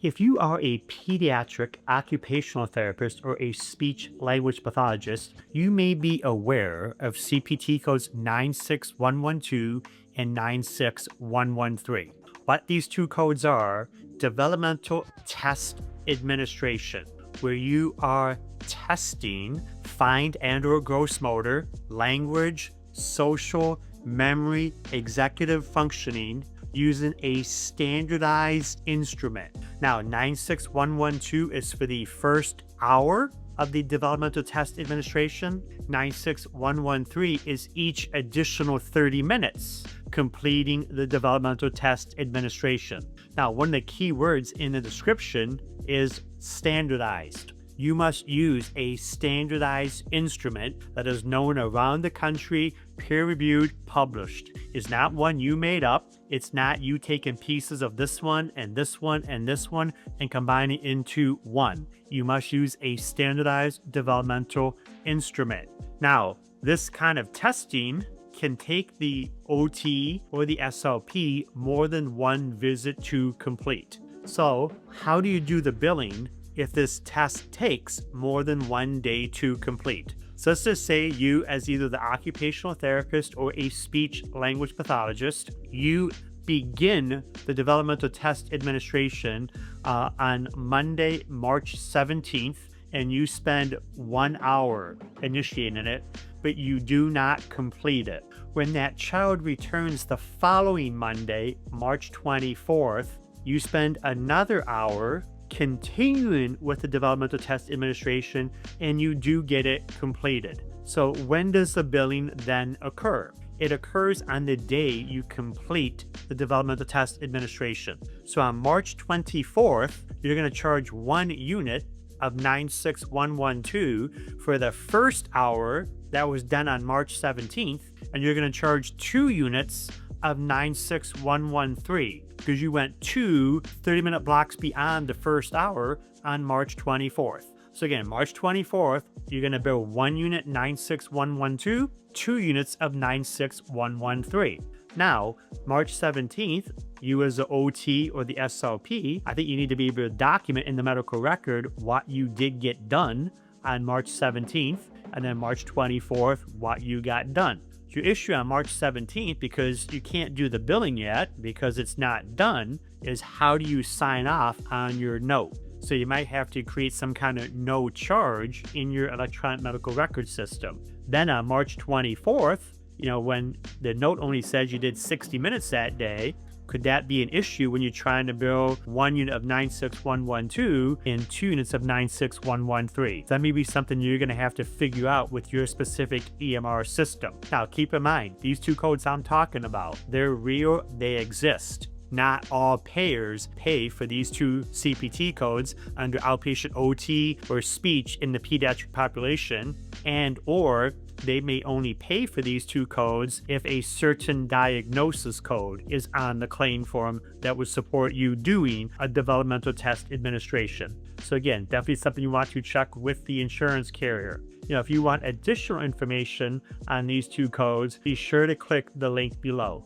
If you are a pediatric occupational therapist or a speech language pathologist, you may be aware of CPT codes 96112 and 96113. What these two codes are: developmental test administration, where you are testing fine and/or gross motor, language, social, memory, executive functioning using a standardized instrument. Now, 96112 is for the first hour of the developmental test administration. 96113 is each additional 30 minutes completing the developmental test administration. Now, one of the key words in the description is standardized. You must use a standardized instrument that is known around the country, peer-reviewed, published. It's not one you made up. It's not you taking pieces of this one and this one and this one and combining into one. You must use a standardized developmental instrument. Now, this kind of testing can take the OT or the SLP more than one visit to complete. So, how do you do the billing if this test takes more than 1 day to complete? So let's just say you, as either the occupational therapist or a speech language pathologist, you begin the developmental test administration on Monday, March 17th, and you spend 1 hour initiating it, but you do not complete it. When that child returns the following Monday, March 24th, you spend another hour continuing with the developmental test administration, and you do get it completed. So when does the billing then occur? It occurs on the day you complete the developmental test administration. So on March 24th, you're going to charge 1 unit of 96112 for the first hour that was done on March 17th, and you're going to charge 2 units of 96113 because you went 2 30-minute blocks beyond the first hour on March 24th. So again, March 24th, you're going to bill 1 unit 96112, 2 units of 96113. Now, March 17th, you as the OT or the SLP, I think you need to be able to document in the medical record what you did get done on March 17th, and then March 24th, what you got done. You issue on March 17th because you can't do the billing yet because it's not done, is how do you sign off on your note? So you might have to create some kind of no charge in your electronic medical record system. Then on March 24th, when the note only says you did 60 minutes that day, could that be an issue when you're trying to bill 1 unit of 96112 and 2 units of 96113? That may be something you're going to have to figure out with your specific EMR system. Now, keep in mind, these 2 codes I'm talking about, they're real, they exist. Not all payers pay for these 2 CPT codes under outpatient OT or speech in the pediatric population, or they may only pay for these 2 codes if a certain diagnosis code is on the claim form that would support you doing a developmental test administration. So again, definitely something you want to check with the insurance carrier. If you want additional information on these 2 codes, be sure to click the link below.